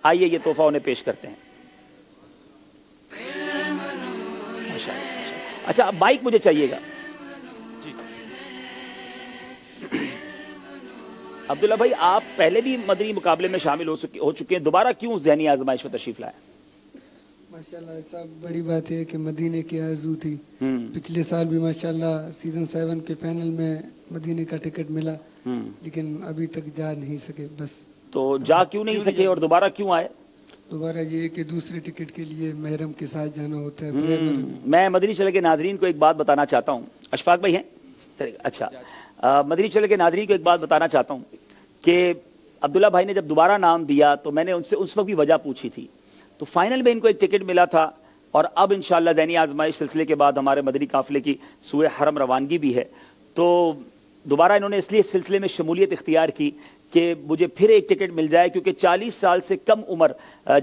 آئیے یہ تحفہ انہیں پیش کرتے ہیں. اچھا مائک مجھے چاہیے گا. عبداللہ بھائی آپ پہلے بھی مدنی مقابلے میں شامل ہو چکے ہیں, دوبارہ کیوں ذہنی آزمائش میں تشریف لائے؟ ماشاءاللہ صاحب بڑی بات ہے کہ مدینے کی آرزو تھی. پچھلے سال بھی ماشاءاللہ سیزن 7 کے فائنل میں مدینے کا ٹکٹ ملا, لیکن ابھی تک جا نہیں سکے. بس تو جا کیوں نہیں سکے اور دوبارہ کیوں آئے؟ دوبارہ یہ ہے کہ دوسرے ٹکٹ کے لیے محرم کے ساتھ جانا ہوتا ہے. میں مدنی چینل کے ناظرین کو ایک بات بتانا چاہتا ہوں. اشفاق بھائی ہیں؟ اچھا, مدنی چینل کے ناظرین کو ایک بات بتانا چاہتا ہوں کہ عبداللہ بھائی نے جب دوبارہ نام دیا تو میں نے ان سے اس وقت بھی وجہ پوچھی تھی. تو فائنل میں ان کو ایک ٹکٹ ملا تھا, اور اب انشاءاللہ ذہنی آزمائش سلسلے کے بعد ہمارے مدنی قافلے کی سوئے حرم روانگی بھی ہے, تو دوبارہ انہوں نے اس لیے اس سلسلے میں شمولیت اختیار کی کہ مجھے پھر ایک ٹکٹ مل جائے, کیونکہ 40 سال سے کم عمر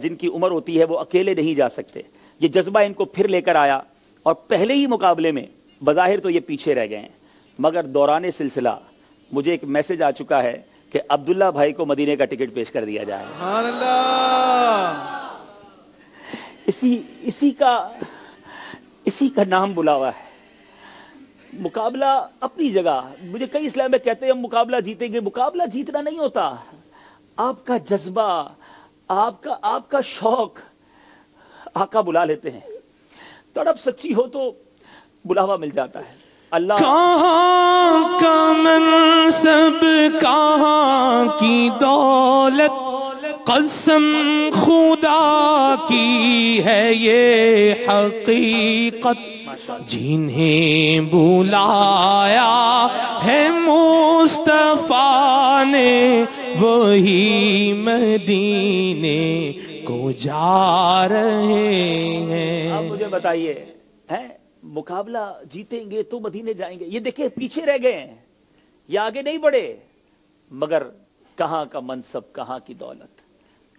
جن کی عمر ہوتی ہے وہ اکیلے نہیں جا سکتے. یہ جذبہ ان کو پھر لے کر آیا, اور پہلے ہی مقابلے میں بظاہر تو یہ پیچھے رہ گئے ہیں, مگر دوران سلسلہ مجھے ایک میسج آ چکا ہے کہ عبداللہ بھائی کو مدینے کا ٹکٹ پیش کر دیا جائے. سبحان اللہ. اسی کا نام بلاوا ہے. مقابلہ اپنی جگہ, مجھے کئی اسلام میں کہتے ہیں ہم مقابلہ جیتیں گے. مقابلہ جیتنا نہیں ہوتا, آپ کا جذبہ, آپ کا شوق آقا بلا لیتے ہیں. تڑپ سچی ہو تو بلاوا مل جاتا ہے. اللہ کہاں کا منصب کہاں کی دولت, قسم خدا کی ہے یہ حقیقت, جنہیں بلایا ہے مصطفیٰ نے وہی مدینے کو جا رہے ہیں. آپ مجھے بتائیے, مقابلہ جیتیں گے تو مدینے جائیں گے. یہ دیکھیں پیچھے رہ گئے ہیں, یہ آگے نہیں بڑھے, مگر کہاں کا منصب کہاں کی دولت,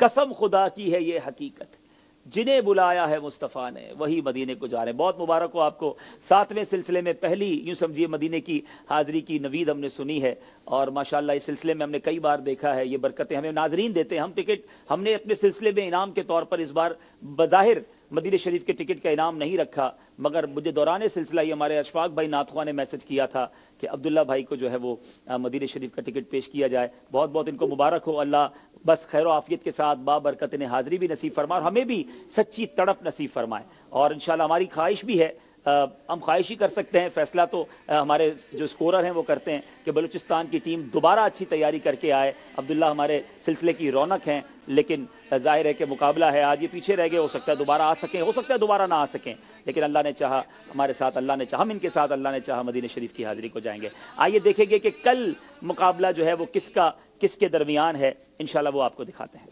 قسم خدا کی ہے یہ حقیقت, جنہیں بلایا ہے مصطفیٰ نے وہی مدینے کو جا رہے ہیں. بہت مبارک ہو آپ کو. 7ویں سلسلے میں پہلی یوں سمجھیے مدینے کی حاضری کی نوید ہم نے سنی ہے, اور ماشاءاللہ اس سلسلے میں ہم نے کئی بار دیکھا ہے یہ برکتیں ہمیں ناظرین دیتے ہیں. ہم ٹکٹ ہم نے اپنے سلسلے میں انعام کے طور پر اس بار بظاہر مدینہ شریف کے ٹکٹ کا انعام نہیں رکھا, مگر مجھے دوران سلسلہ یہ ہمارے اشفاق بھائی ناتخواں نے میسج کیا تھا کہ عبداللہ بھائی کو جو ہے وہ مدینہ شریف کا ٹکٹ پیش کیا جائے. بہت بہت ان کو مبارک ہو. اللہ بس خیر و عافیت کے ساتھ بابرکت انہیں حاضری بھی نصیب فرمائے, اور ہمیں بھی سچی تڑپ نصیب فرمائے. اور انشاءاللہ ہماری خواہش بھی ہے, ہم خواہش ہی کر سکتے ہیں, فیصلہ تو ہمارے جو اسکورر ہیں وہ کرتے ہیں کہ بلوچستان کی ٹیم دوبارہ اچھی تیاری کر کے آئے. عبداللہ ہمارے سلسلے کی رونق ہیں, لیکن ظاہر ہے کہ مقابلہ ہے, آج یہ پیچھے رہ گئے, ہو سکتا ہے دوبارہ آ سکیں, ہو سکتا ہے دوبارہ نہ آ سکیں, لیکن اللہ نے چاہا ہمارے ساتھ, اللہ نے چاہا ہم ان کے ساتھ, اللہ نے چاہا مدینہ شریف کی حاضری کو جائیں گے. آئیے دیکھیں گے کہ کل مقابلہ جو ہے وہ کس کے درمیان ہے, انشاءاللہ وہ آپ کو دکھاتے ہیں.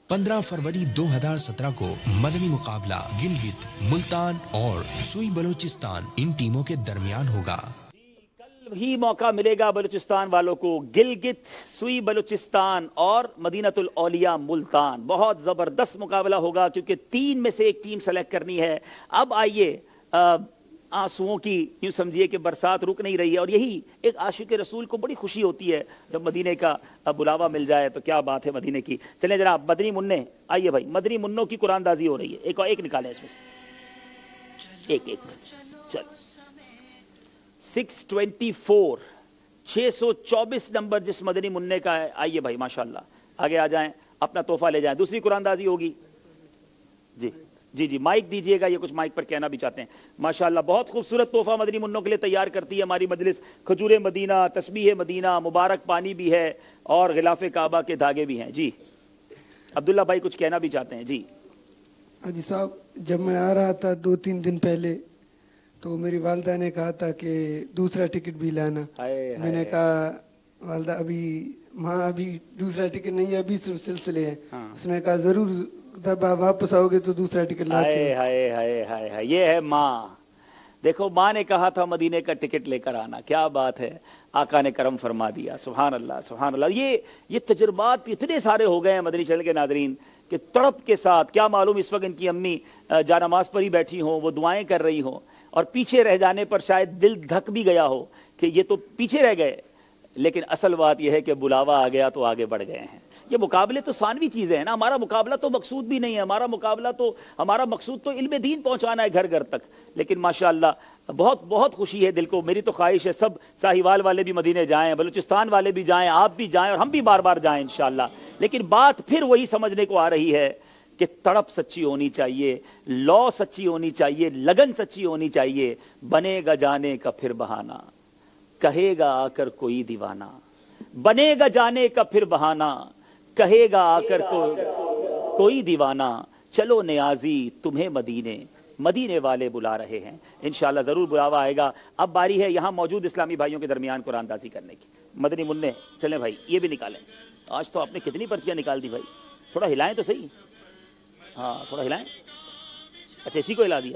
15 فروری 2017 کو مدنی مقابلہ گلگت, ملتان اور سوئی بلوچستان ان ٹیموں کے درمیان ہوگا. کل ہی موقع ملے گا بلوچستان والوں کو. گلگت, سوئی بلوچستان اور مدینہ الاولیاء ملتان. بہت زبردست مقابلہ ہوگا, کیونکہ 3 میں سے ایک ٹیم سلیکٹ کرنی ہے. اب آئیے, آنسوؤں کی یوں سمجھیے کہ برسات رک نہیں رہی ہے, اور یہی ایک عاشق رسول کو بڑی خوشی ہوتی ہے جب مدینے کا بلاوا مل جائے. تو کیا بات ہے مدینے کی. چلیں جناب مدنی منع, آئیے بھائی, مدنی منوں کی قرآن دازی ہو رہی ہے. ایک نکالیں اس میں سے, ایک چل 624 624 نمبر جس مدنی منع کا ہے. آئیے بھائی ماشاءاللہ آگے آ جائیں, اپنا تحفہ لے جائیں. دوسری قرآن دازی ہوگی. جی مائک دیجئے گا, یہ کچھ مائک پر کہنا بھی چاہتے ہیں. ماشاءاللہ بہت خوبصورت تحفہ مدنی منوں کے لیے تیار کرتی ہے ہماری مجلس. کھجور مدینہ, تسبیح مدینہ, مبارک پانی بھی ہے, اور غلاف کعبہ کے دھاگے بھی ہیں. جی عبداللہ بھائی کچھ کہنا بھی چاہتے ہیں. جی حاجی صاحب, جب میں آ رہا تھا 2-3 دن پہلے تو میری والدہ نے کہا تھا کہ دوسرا ٹکٹ بھی لانا. میں نے کہا والدہ ابھی دوسرا ٹکٹ نہیں ہے, ابھی صرف سلسلے ہیں. اس نے کہا ضرور جب آپ واپس آؤ گے تو دوسرا ٹکٹ لاتے. ہائے یہ ہے ماں. دیکھو ماں نے کہا تھا مدینے کا ٹکٹ لے کر آنا, کیا بات ہے, آقا نے کرم فرما دیا. سبحان اللہ سبحان اللہ. یہ تجربات اتنے سارے ہو گئے ہیں مدنی چینل کے ناظرین کہ تڑپ کے ساتھ, کیا معلوم اس وقت ان کی امی جانماز پر ہی بیٹھی ہوں, وہ دعائیں کر رہی ہوں, اور پیچھے رہ جانے پر شاید دل دھک بھی گیا ہو کہ یہ تو پیچھے رہ گئے, لیکن اصل بات یہ ہے کہ بلاوا آ گیا تو آگے بڑھ گئے ہیں. یہ مقابلے تو ثانوی چیزیں ہیں نا. ہمارا مقابلہ تو مقصود بھی نہیں ہے. ہمارا مقصود تو علم دین پہنچانا ہے گھر گھر تک. لیکن ماشاءاللہ بہت بہت خوشی ہے دل کو. میری تو خواہش ہے سب ساہیوال والے بھی مدینے جائیں, بلوچستان والے بھی جائیں, آپ بھی جائیں, اور ہم بھی بار بار جائیں انشاءاللہ. لیکن بات پھر وہی سمجھنے کو آ رہی ہے کہ تڑپ سچی ہونی چاہیے, لو سچی ہونی چاہیے, لگن سچی ہونی چاہیے. بنے گا جانے کا پھر بہانہ, کہے گا آ کر کوئی دیوانہ. بنے گا جانے کا پھر بہانہ, کہے گا آ کر کوئی دیوانہ. چلو نیازی تمہیں مدینے والے بلا رہے ہیں. انشاءاللہ ضرور بلاوا آئے گا. اب باری ہے یہاں موجود اسلامی بھائیوں کے درمیان قرآن دازی کرنے کی. مدنی منع چلیں بھائی, یہ بھی نکالیں. آج تو آپ نے کتنی پرچیاں نکال دی بھائی, تھوڑا ہلائیں تو صحیح. ہاں تھوڑا ہلائیں. اچھا اسی کو ہلا دیا.